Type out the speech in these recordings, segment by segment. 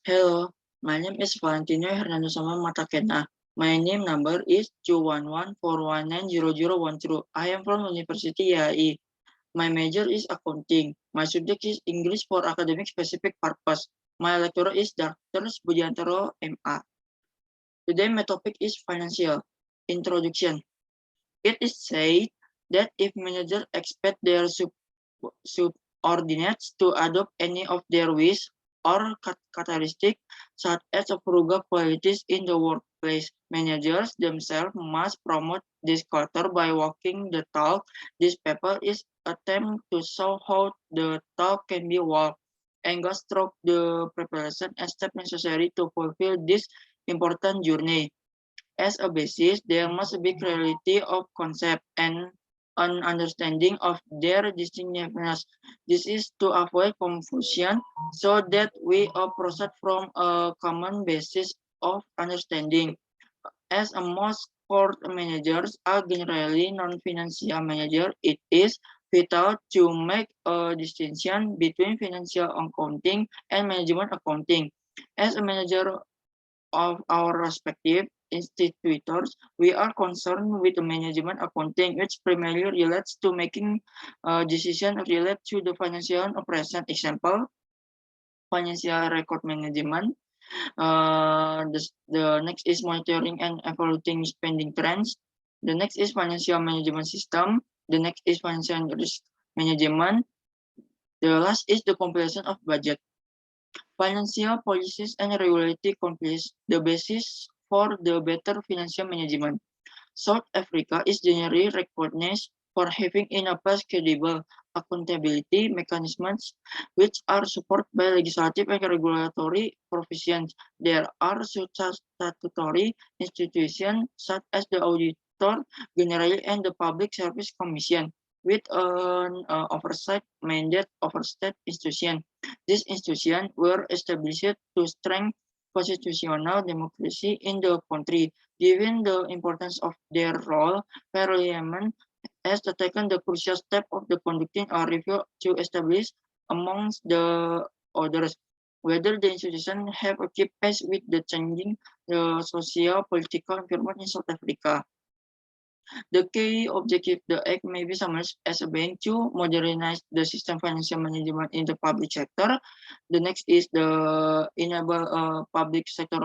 Hello, my name is Valentino Hernando Sama Matakena. My name number is 211419001. I am from University IAI. My major is accounting. My subject is English for academic specific purpose. My lecturer is Dr. Budiantoro MA. Today my topic is financial. Introduction. It is said that if managers expect their subordinates to adopt any of their wish or characteristics, such as frugal qualities in the workplace, managers themselves must promote this culture by walking the talk. This paper is attempt to show how the talk can be walked and goes through the preparation and steps necessary to fulfill this important journey. As a basis, there must be clarity of concept and an understanding of their distinctiveness. This is to avoid confusion so that we proceed from a common basis of understanding. As a most court managers are generally non-financial manager, it is vital to make a distinction between financial accounting and management accounting. As a manager of our respective institutors, we are concerned with the management accounting, which primarily relates to making decisions related to the financial operation. Example, financial record management. The next is monitoring and evaluating spending trends. The next is financial management system. The next is financial risk management. The last is the compilation of budget. Financial policies and regulatory compliance, the basis for the better financial management. South Africa is generally recognized for having in a place credible accountability mechanisms which are supported by legislative and regulatory provisions. There are statutory institutions such as the Auditor General and the Public Service Commission with an oversight mandate over state institutions. These institutions were established to strengthen constitutional democracy in the country. Given the importance of their role, Parliament has taken the crucial step of conducting a review to establish, amongst the others, whether the institutions have kept pace with the changing social political environment in South Africa. The key objective of the Act may be summarized as a bank to modernize the system financial management in the public sector. The next is the enable public sector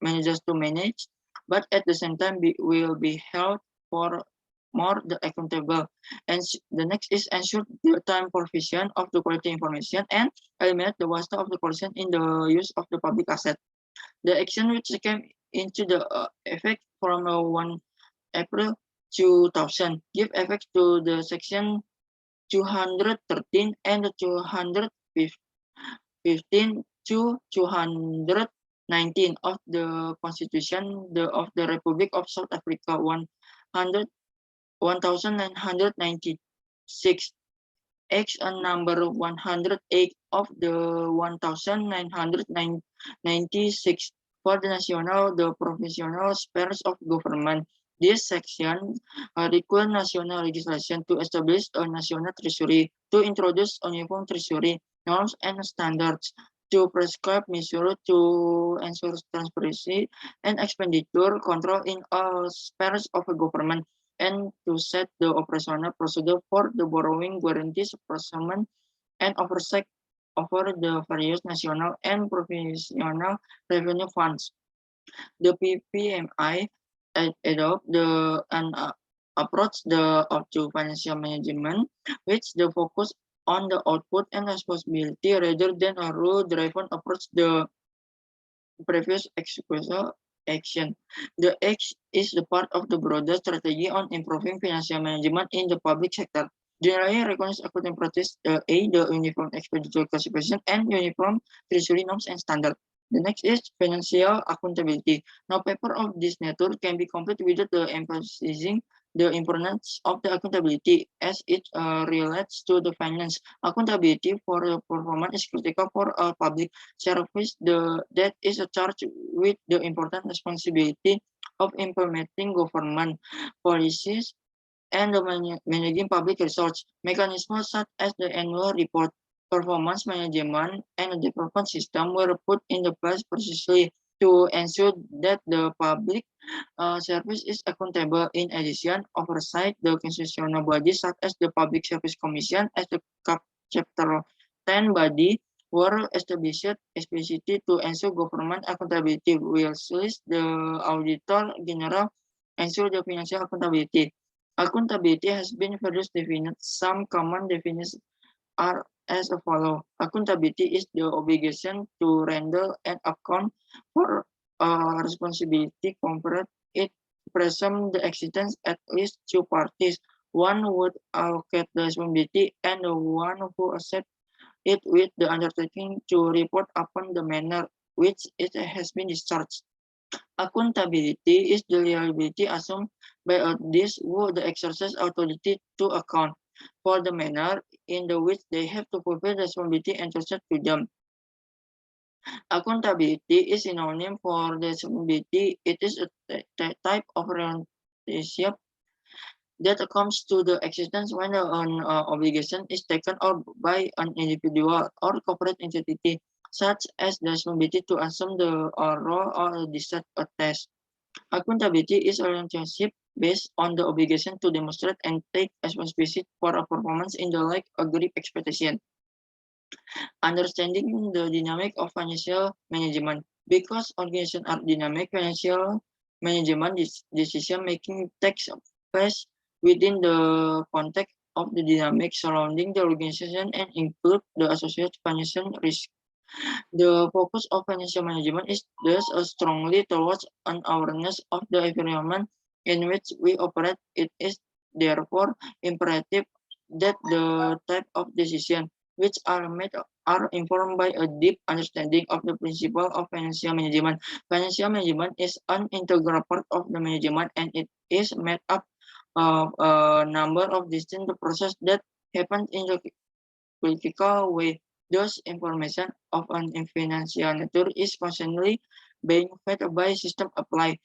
managers to manage, but at the same time will be held for more the accountable. And the next is ensure the time provision of the quality information and eliminate the waste of the corruption in the use of the public asset. The action which came into the effect from 1 April 2000 give effect to the section 213 and 215 to 219 of the Constitution of the Republic of South Africa 1996. Act number 108 of the 1996 for the national, the provincial spheres of government. This section requires national legislation to establish a national treasury, to introduce uniform treasury norms and standards, to prescribe measures to ensure transparency and expenditure control in all spheres of government, and to set the operational procedure for the borrowing, guarantees, apportionment, and oversight over the various national and provincial revenue funds. The PPMI adopt approach to financial management, which the focus on the output and responsibility rather than a rule-driven approach. The previous execution action. The X is the part of the broader strategy on improving financial management in the public sector. Generally recognized accounting practice A, the uniform expenditure classification and uniform treasury norms and standard. The next is financial accountability. Now, paper of this nature can be complete without the emphasizing the importance of the accountability as it relates to the finance. Accountability for the performance is critical for a public service that is charged with the important responsibility of implementing government policies and the managing public resource. Mechanisms such as the annual report, performance management, and development system were put into place precisely to ensure that the public service is accountable. In addition, oversight the constitutional bodies such as the Public Service Commission as the Chapter 10 body were established explicitly to ensure government accountability, whilst the Auditor General ensure the financial accountability. Accountability has been further defined. Some common definitions are as follows. Accountability is the obligation to render an account for responsibility conferred. It presumes the existence at least two parties, one who would allocate the responsibility and the one who accepts it with the undertaking to report upon the manner which it has been discharged. Accountability is the liability assumed by those who exercise authority to account for the manner in which they have to fulfill the responsibility entrusted to them. Accountability is synonym for responsibility. It is a type of relationship that comes to the existence when an obligation is taken on by an individual or corporate entity, such as the responsibility to assume the role or discharge a task. Accountability is a relationship based on the obligation to demonstrate and take responsibility for a performance in the like agreed expectation. Understanding the dynamic of financial management. Because organizations are dynamic, financial management decision making takes place within the context of the dynamic surrounding the organization and include the associated financial risk. The focus of financial management is thus strongly towards an awareness of the environment in which we operate. It is therefore imperative that the type of decisions which are made are informed by a deep understanding of the principle of financial management. Financial management is an integral part of the management, and it is made up of a number of distinct processes that happen in the critical way. Those information of an financial nature is constantly being fed by system apply.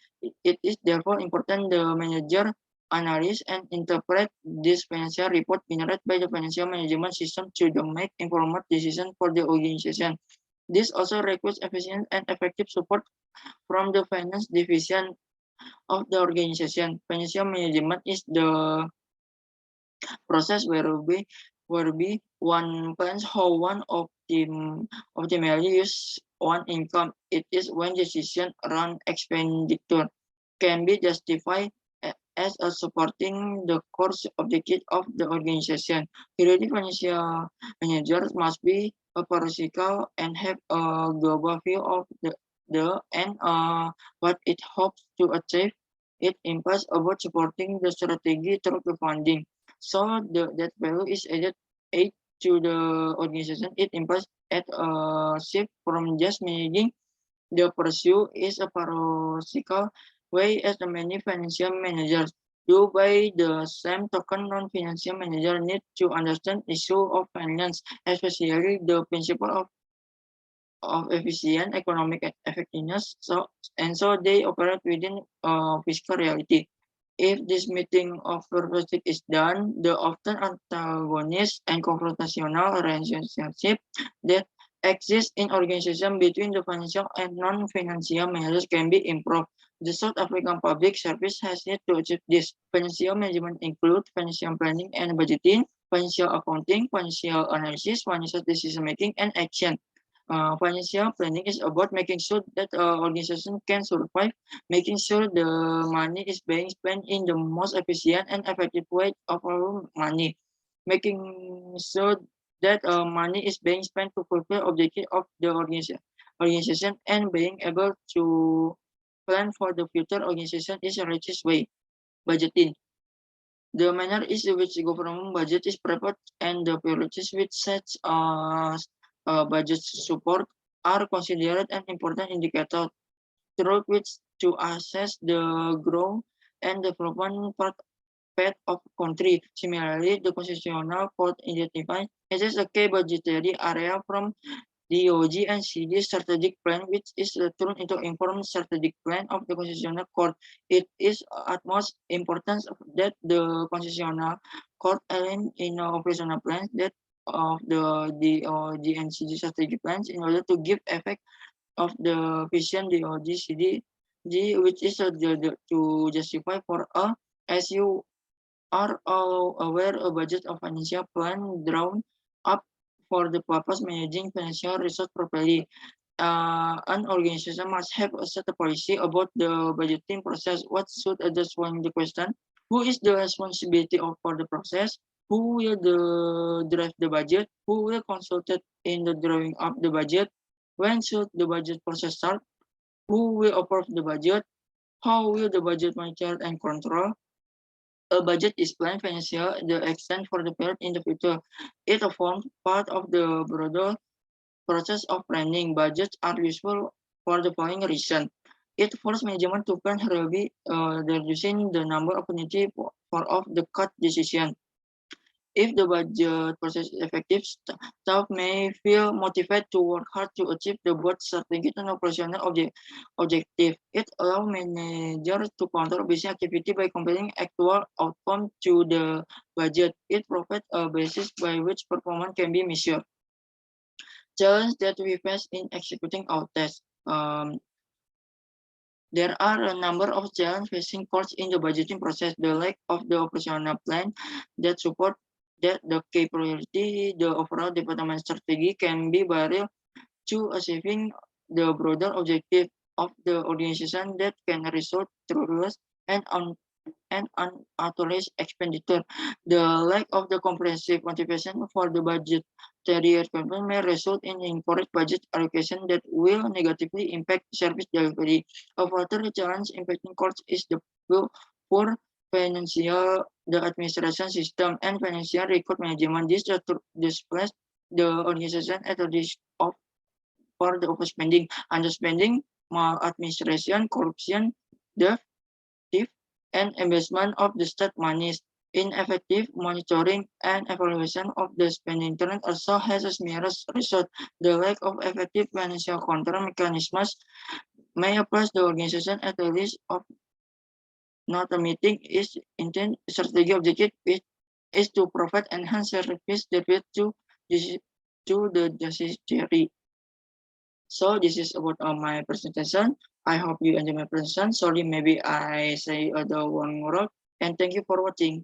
It is therefore important the manager analyze and interpret this financial report generated by the financial management system to make informed decisions for the organization. This also requires efficient and effective support from the finance division of the organization. Financial management is the process where we one plans how one optimally use one income. It is when decision around expenditure can be justified as a supporting the core objective of the organization. Periodic financial managers must be a parasitical and have a global view of the and what it hopes to achieve. It implies about supporting the strategy through the funding. So that value is added to the organization. It implies at a shift from just managing the pursuit is a parasitical way as the many financial managers do. By the same token, non-financial managers need to understand issue of finance, especially the principle of efficient economic effectiveness. So they operate within fiscal reality. If this meeting of perspective is done, the often antagonist and confrontational relationship that exists in organization between the financial and non-financial managers can be improved. The South African Public Service has yet to achieve this. Financial management includes financial planning and budgeting, financial accounting, financial analysis, financial decision making, and action. Financial planning is about making sure that organization can survive, making sure the money is being spent in the most efficient and effective way of our money, making sure that money is being spent to fulfill objective of the organization and being able to plan for the future organization is a richest way. Budgeting. The manner is in which the government budget is prepared and the priorities which sets budget support are considered an important indicator through which to assess the growth and development path of country. Similarly, the Constitutional Court identifies as a key budgetary area from DOG and CD strategic plan, which is turned into informed strategic plan of the Constitutional Court. It is utmost importance that the Constitutional Court align in operational plans that of the DOGCD strategic plans in order to give effect of the vision DOGCD, which is to justify for as you are all aware, a budget of financial plan drawn up for the purpose managing financial resource properly. An organization must have a set policy about the budgeting process. What should address one the question? Who is the responsibility for the process? Who will drive the budget? Who will consult in the drawing up the budget? When should the budget process start? Who will approve the budget? How will the budget monitored and control? A budget is planned financial the extent for the period in the future. It forms part of the broader process of planning. Budgets are useful for the following reason. It forces management to plan thoroughly, reducing the number of opportunities for of the cut decision. If the budget process is effective, staff may feel motivated to work hard to achieve the both strategic and operational objective. It allows managers to control business activity by comparing actual outcome to the budget. It provides a basis by which performance can be measured. Challenge that we face in executing our tasks. There are a number of challenges facing courts in the budgeting process. The lack of the operational plan that support that the key priority, the overall department strategy can be barrier to achieving the broader objective of the organization that can result through loss and unauthorized expenditure. The lack of the comprehensive motivation for the budgetary requirement may result in incorrect budget allocation that will negatively impact service delivery. A further challenge impacting costs is the poor financial the administration system and financial record management. This displaces the organization at a risk of for the overspending, underspending, maladministration, corruption, theft, and investment of the state monies. Ineffective monitoring and evaluation of the spending trend also has a serious result. The lack of effective financial control mechanisms may place the organization at the risk of not meeting its intent strategic objective, which is to provide enhanced service delivered to the judiciary. So this is about my presentation. I hope you enjoy my presentation. Sorry, maybe I say the wrong word. And thank you for watching.